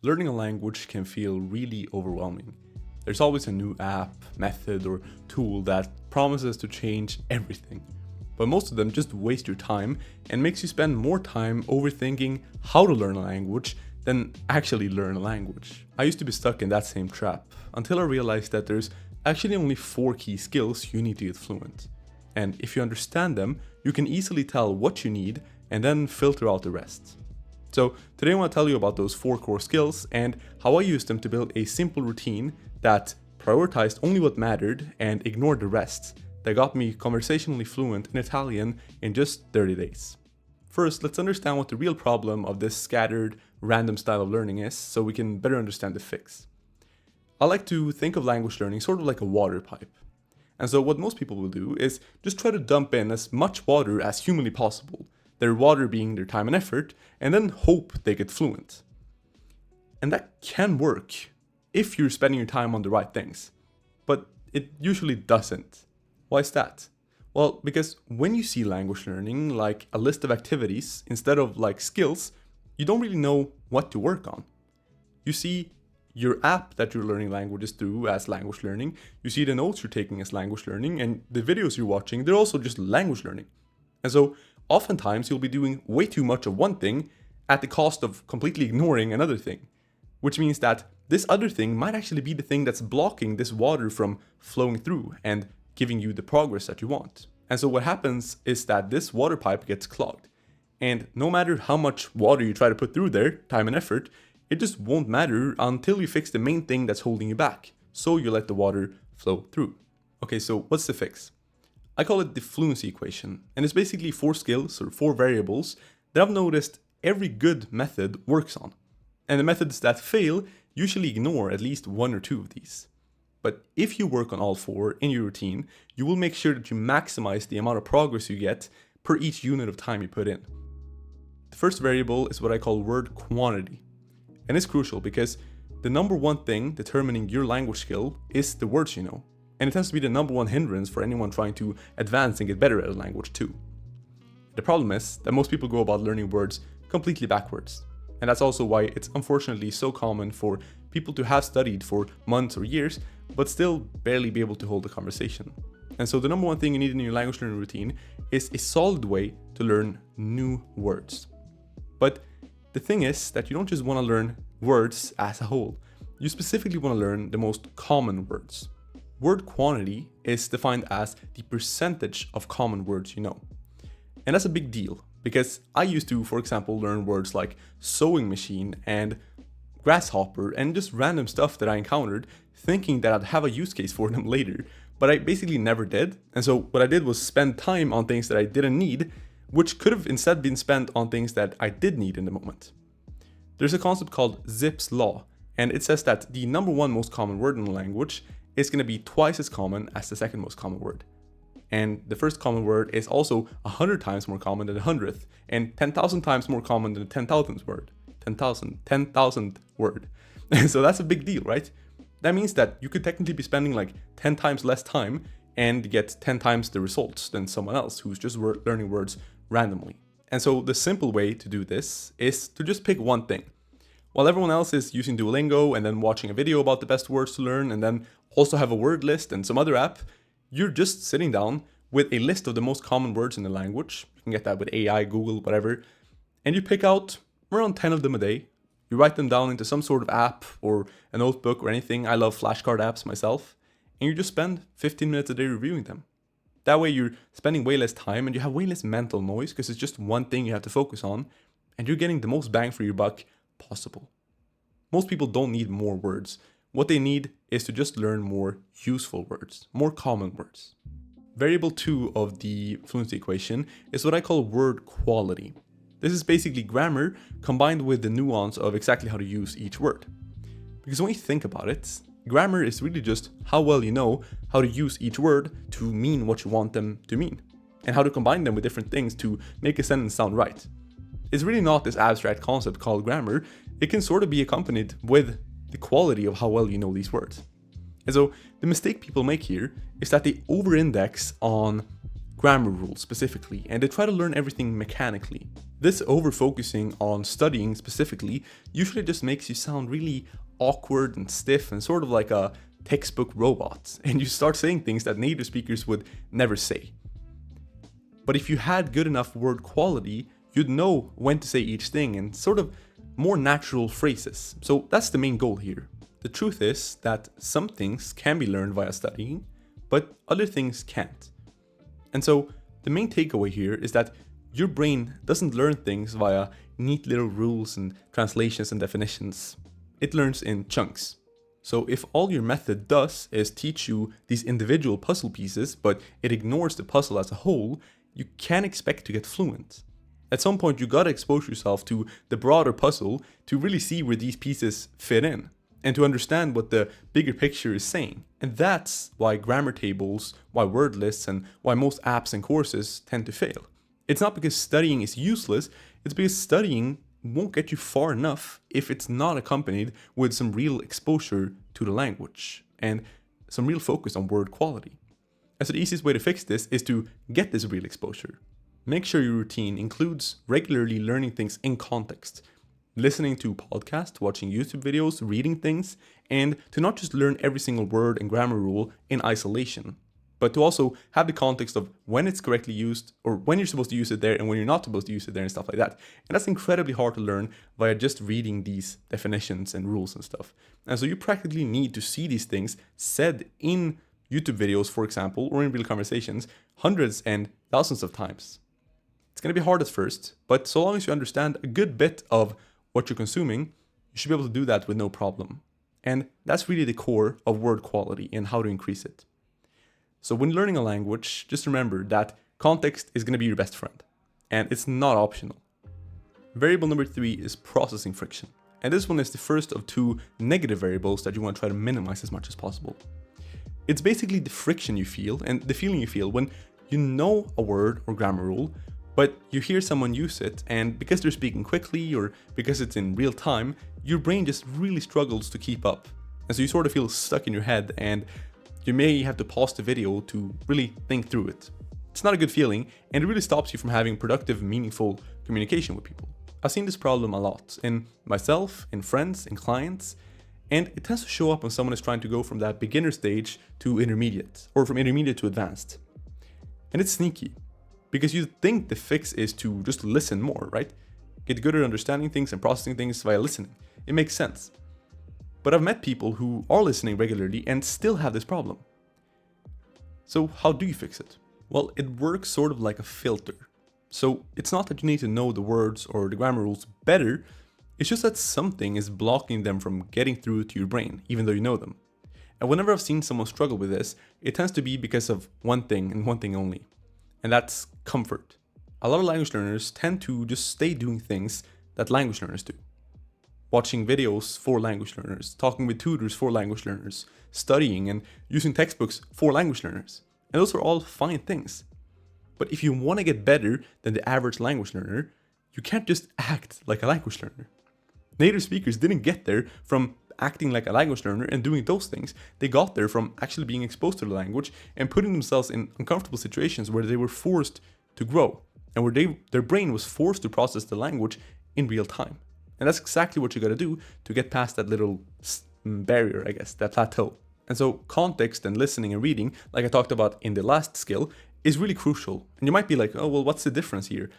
Learning a language can feel really overwhelming. There's always a new app, method, or tool that promises to change everything. But most of them just waste your time and makes you spend more time overthinking how to learn a language than actually learn a language. I used to be stuck in that same trap until I realized that there's actually only 4 key skills you need to get fluent. And if you understand them, you can easily tell what you need and then filter out the rest. So today I want to tell you about those 4 core skills and how I used them to build a simple routine that prioritized only what mattered and ignored the rest, that got me conversationally fluent in Italian in just 30 days. First, let's understand what the real problem of this scattered, random style of learning is so we can better understand the fix. I like to think of language learning sort of like a water pipe. And so what most people will do is just try to dump in as much water as humanly possible, their water being their time and effort, and then hope they get fluent. And that can work if you're spending your time on the right things, but it usually doesn't. Why is that? Well, because when you see language learning like a list of activities instead of like skills, you don't really know what to work on. You see your app that you're learning languages through as language learning, you see the notes you're taking as language learning, and the videos you're watching, they're also just language learning. And so oftentimes you'll be doing way too much of one thing at the cost of completely ignoring another thing, which means that this other thing might actually be the thing that's blocking this water from flowing through and giving you the progress that you want. And so what happens is that this water pipe gets clogged. And no matter how much water you try to put through there, time and effort, it just won't matter until you fix the main thing that's holding you back. So you let the water flow through. Okay, so what's the fix? I call it the fluency equation, and it's basically 4 skills or 4 variables that I've noticed every good method works on. And the methods that fail usually ignore at least 1 or 2 of these. But if you work on all 4 in your routine, you will make sure that you maximize the amount of progress you get per each unit of time you put in. The first variable is what I call word quantity. And it's crucial because the number one thing determining your language skill is the words you know. And it tends to be the number one hindrance for anyone trying to advance and get better at a language too. The problem is that most people go about learning words completely backwards. And that's also why it's unfortunately so common for people to have studied for months or years, but still barely be able to hold a conversation. And so the number one thing you need in your language learning routine is a solid way to learn new words. But the thing is that you don't just want to learn words as a whole. You specifically want to learn the most common words. Word quantity is defined as the percentage of common words you know. And that's a big deal because I used to, for example, learn words like sewing machine and grasshopper and just random stuff that I encountered thinking that I'd have a use case for them later, but I basically never did. And so what I did was spend time on things that I didn't need, which could have instead been spent on things that I did need in the moment. There's a concept called Zipf's law, and it says that the number one most common word in a language is going to be twice as common as the second most common word. And the first common word is also 100 times more common than the 100th, and 10,000 times more common than the 10,000th word. 10,000th word. So that's a big deal, right? That means that you could technically be spending like 10 times less time and get 10 times the results than someone else who's just learning words randomly. And so the simple way to do this is to just pick one thing. While everyone else is using Duolingo and then watching a video about the best words to learn and then also have a word list and some other app, you're just sitting down with a list of the most common words in the language. You can get that with AI, Google, whatever. And you pick out around 10 of them a day. You write them down into some sort of app or a notebook or anything. I love flashcard apps myself. And you just spend 15 minutes a day reviewing them. That way you're spending way less time and you have way less mental noise because it's just one thing you have to focus on and you're getting the most bang for your buck possible. Most people don't need more words. What they need is to just learn more useful words, more common words. Variable 2 of the fluency equation is what I call word quality. This is basically grammar combined with the nuance of exactly how to use each word. Because when you think about it, grammar is really just how well you know how to use each word to mean what you want them to mean, and how to combine them with different things to make a sentence sound right. It's really not this abstract concept called grammar. It can sort of be accompanied with the quality of how well you know these words. And so the mistake people make here is that they over-index on grammar rules specifically, and they try to learn everything mechanically. This over-focusing on studying specifically usually just makes you sound really awkward and stiff and sort of like a textbook robot, and you start saying things that native speakers would never say. But if you had good enough word quality, you'd know when to say each thing and sort of more natural phrases. So that's the main goal here. The truth is that some things can be learned via studying, but other things can't. And so the main takeaway here is that your brain doesn't learn things via neat little rules and translations and definitions. It learns in chunks. So if all your method does is teach you these individual puzzle pieces, but it ignores the puzzle as a whole, you can't expect to get fluent. At some point you gotta expose yourself to the broader puzzle to really see where these pieces fit in, and to understand what the bigger picture is saying. And that's why grammar tables, why word lists, and why most apps and courses tend to fail. It's not because studying is useless, it's because studying won't get you far enough if it's not accompanied with some real exposure to the language and some real focus on word quality. And so the easiest way to fix this is to get this real exposure. Make sure your routine includes regularly learning things in context, listening to podcasts, watching YouTube videos, reading things, and to not just learn every single word and grammar rule in isolation, but to also have the context of when it's correctly used, or when you're supposed to use it there and when you're not supposed to use it there and stuff like that. And that's incredibly hard to learn via just reading these definitions and rules and stuff. And so you practically need to see these things said in YouTube videos, for example, or in real conversations, hundreds and thousands of times. It's going to be hard at first, but so long as you understand a good bit of what you're consuming, you should be able to do that with no problem. And that's really the core of word quality and how to increase it. So when learning a language, just remember that context is going to be your best friend, and it's not optional. Variable number 3 is processing friction. And this one is the first of two negative variables that you want to try to minimize as much as possible. It's basically the friction you feel and the feeling you feel when you know a word or grammar rule, but you hear someone use it, and because they're speaking quickly or because it's in real time, your brain just really struggles to keep up. And so you sort of feel stuck in your head, and you may have to pause the video to really think through it. It's not a good feeling, and it really stops you from having productive, meaningful communication with people. I've seen this problem a lot in myself, in friends, in clients, and it tends to show up when someone is trying to go from that beginner stage to intermediate, or from intermediate to advanced. And it's sneaky, because you think the fix is to just listen more, right? Get good at understanding things and processing things via listening. It makes sense. But I've met people who are listening regularly and still have this problem. So how do you fix it? Well, it works sort of like a filter. So it's not that you need to know the words or the grammar rules better, it's just that something is blocking them from getting through to your brain, even though you know them. And whenever I've seen someone struggle with this, it tends to be because of one thing and one thing only. And that's comfort. A lot of language learners tend to just stay doing things that language learners do. Watching videos for language learners, talking with tutors for language learners, studying and using textbooks for language learners. And those are all fine things. But if you want to get better than the average language learner, you can't just act like a language learner. Native speakers didn't get there from acting like a language learner and doing those things. They got there from actually being exposed to the language and putting themselves in uncomfortable situations where they were forced to grow and where their brain was forced to process the language in real time. And that's exactly what you got to do to get past that little barrier, I guess, that plateau. And so context and listening and reading, like I talked about in the last skill, is really crucial. And you might be like, oh, well, what's the difference here?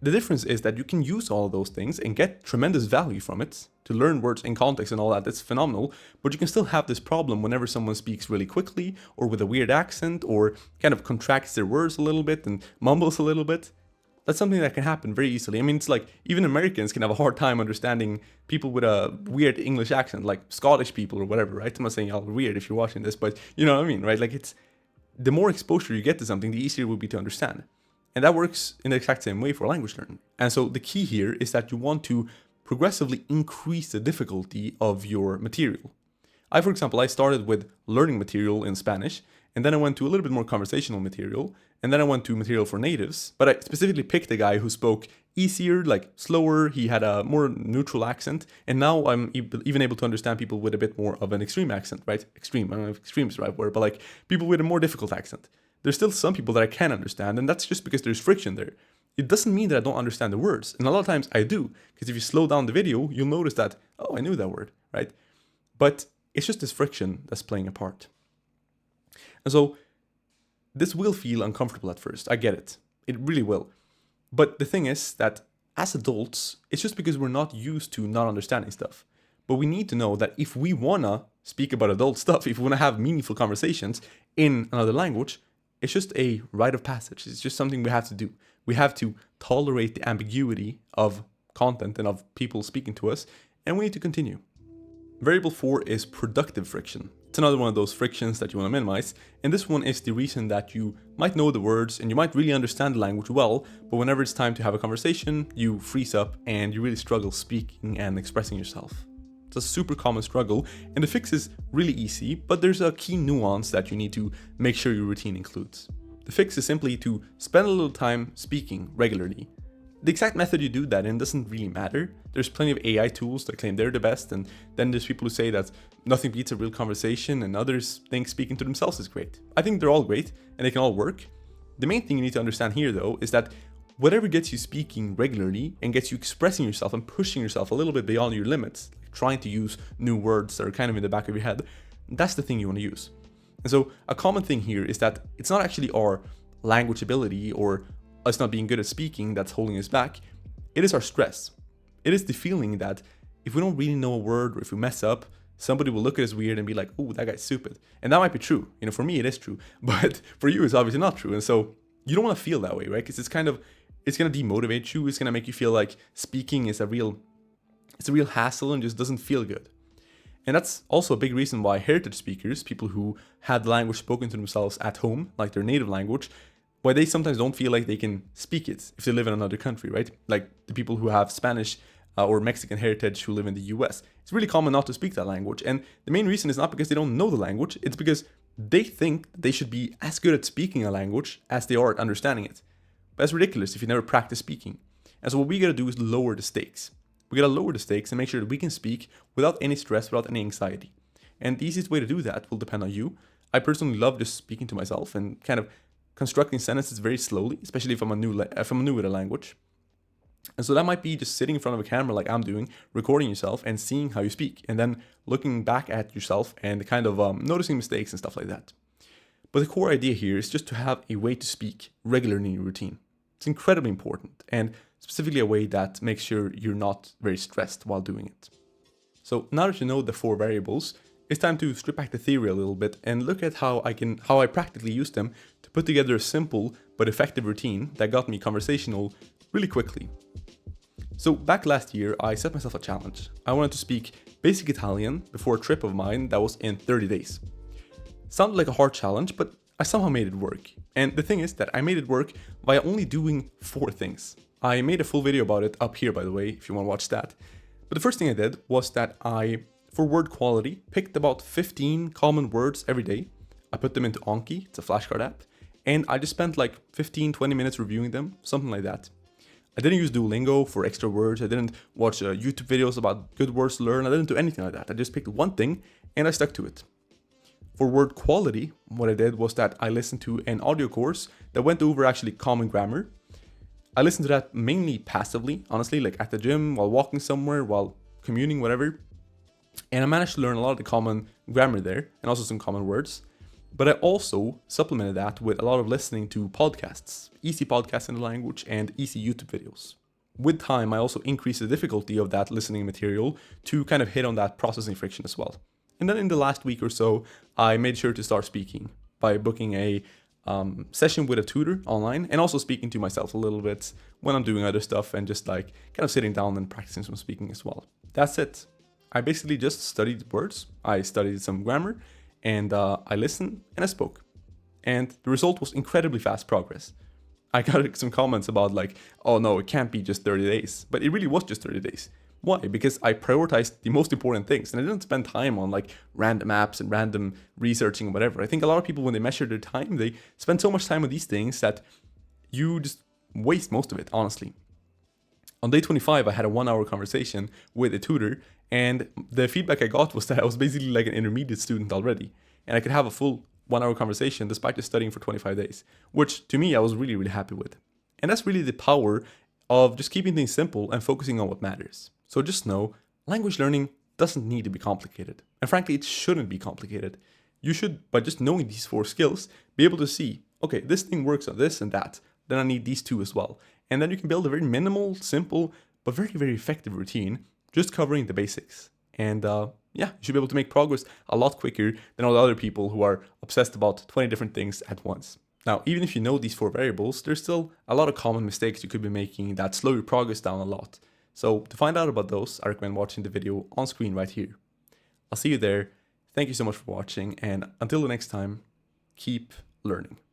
The difference is that you can use all of those things and get tremendous value from it to learn words in context and all that. That's phenomenal. But you can still have this problem whenever someone speaks really quickly or with a weird accent or kind of contracts their words a little bit and mumbles a little bit. That's something that can happen very easily. I mean, it's like even Americans can have a hard time understanding people with a weird English accent, like Scottish people or whatever, right? I'm not saying y'all are weird if you're watching this, but you know what I mean, right? Like it's the more exposure you get to something, the easier it will be to understand. And that works in the exact same way for language learning. And so the key here is that you want to progressively increase the difficulty of your material. For example, I started with learning material in Spanish, and then I went to a little bit more conversational material, and then I went to material for natives. But I specifically picked a guy who spoke easier, like slower, he had a more neutral accent, and now I'm even able to understand people with a bit more of an extreme accent, right? Extreme, I don't know if extreme is the right word, but like people with a more difficult accent. there's still some people that I can understand, and that's just because there's friction there. It doesn't mean that I don't understand the words. And a lot of times I do, because if you slow down the video, you'll notice that, oh, I knew that word, right? But it's just this friction that's playing a part. And so this will feel uncomfortable at first. I get it. It really will. But the thing is that as adults, it's just because we're not used to not understanding stuff. But we need to know that if we want to speak about adult stuff, if we want to have meaningful conversations in another language, it's just a rite of passage. It's just something we have to do. We have to tolerate the ambiguity of content and of people speaking to us, and we need to continue. Variable 4 is productive friction. It's another one of those frictions that you want to minimize, and this one is the reason that you might know the words and you might really understand the language well, but whenever it's time to have a conversation, you freeze up and you really struggle speaking and expressing yourself. It's a super common struggle, and the fix is really easy, but there's a key nuance that you need to make sure your routine includes. The fix is simply to spend a little time speaking regularly. The exact method you do that in doesn't really matter. There's plenty of AI tools that claim they're the best, and then there's people who say that nothing beats a real conversation, and others think speaking to themselves is great. I think they're all great, and they can all work. The main thing you need to understand here, though, is that whatever gets you speaking regularly and gets you expressing yourself and pushing yourself a little bit beyond your limits, like trying to use new words that are kind of in the back of your head, that's the thing you want to use. And so a common thing here is that it's not actually our language ability or us not being good at speaking that's holding us back. It is our stress. It is the feeling that if we don't really know a word, or if we mess up, somebody will look at us weird and be like, oh, that guy's stupid. And that might be true. You know, for me, it is true. But for you, it's obviously not true. And so you don't want to feel that way, right? Because it's going to demotivate you. It's going to make you feel like speaking is a real hassle and just doesn't feel good. And that's also a big reason why heritage speakers, people who had the language spoken to themselves at home, like their native language, why they sometimes don't feel like they can speak it if they live in another country, right? Like the people who have Spanish or Mexican heritage who live in the US. It's really common not to speak that language. And the main reason is not because they don't know the language, it's because they think they should be as good at speaking a language as they are at understanding it. But that's ridiculous if you never practice speaking. And so what we gotta do is lower the stakes. We gotta lower the stakes and make sure that we can speak without any stress, without any anxiety. And the easiest way to do that will depend on you. I personally love just speaking to myself and kind of constructing sentences very slowly, especially if I'm new with a language. And so that might be just sitting in front of a camera like I'm doing, recording yourself and seeing how you speak, and then looking back at yourself and kind of noticing mistakes and stuff like that. But the core idea here is just to have a way to speak regularly in your routine. It's incredibly important, and specifically a way that makes sure you're not very stressed while doing it. So now that you know the 4 variables, it's time to strip back the theory a little bit and look at how I practically use them to put together a simple but effective routine that got me conversational really quickly. So back last year, I set myself a challenge. I wanted to speak basic Italian before a trip of mine that was in 30 days. Sounded like a hard challenge, but I somehow made it work. And the thing is that I made it work by only doing 4 things. I made a full video about it up here, by the way, if you want to watch that. But the first thing I did was that I, for word quality, picked about 15 common words every day. I put them into Anki, it's a flashcard app, and I just spent like 15-20 minutes reviewing them, something like that. I didn't use Duolingo for extra words, I didn't watch YouTube videos about good words to learn, I didn't do anything like that. I just picked one thing and I stuck to it. For word quality, what I did was that I listened to an audio course that went over actually common grammar. I listened to that mainly passively, honestly, like at the gym, while walking somewhere, while commuting, whatever. And I managed to learn a lot of the common grammar there and also some common words. But I also supplemented that with a lot of listening to podcasts, easy podcasts in the language and easy YouTube videos. With time, I also increased the difficulty of that listening material to kind of hit on that processing friction as well. And then in the last week or so, I made sure to start speaking by booking a session with a tutor online and also speaking to myself a little bit when I'm doing other stuff and just like kind of sitting down and practicing some speaking as well. That's it. I basically just studied words, I studied some grammar, and I listened and I spoke. And the result was incredibly fast progress. I got some comments about like, oh no, it can't be just 30 days. But it really was just 30 days. Why? Because I prioritized the most important things and I didn't spend time on like random apps and random researching and whatever. I think a lot of people, when they measure their time, they spend so much time on these things that you just waste most of it, honestly. On day 25, I had a 1-hour conversation with a tutor, and the feedback I got was that I was basically like an intermediate student already, and I could have a full 1 hour conversation despite just studying for 25 days, which to me I was really, really happy with. And that's really the power of just keeping things simple and focusing on what matters. So just know, language learning doesn't need to be complicated. And frankly, it shouldn't be complicated. You should, by just knowing these 4 skills, be able to see, okay, this thing works on this and that, then I need these 2 as well. And then you can build a very minimal, simple, but very, very effective routine, just covering the basics. And yeah, you should be able to make progress a lot quicker than all the other people who are obsessed about 20 different things at once. Now, even if you know these 4 variables, there's still a lot of common mistakes you could be making that slow your progress down a lot. So to find out about those, I recommend watching the video on screen right here. I'll see you there. Thank you so much for watching, and until the next time, keep learning.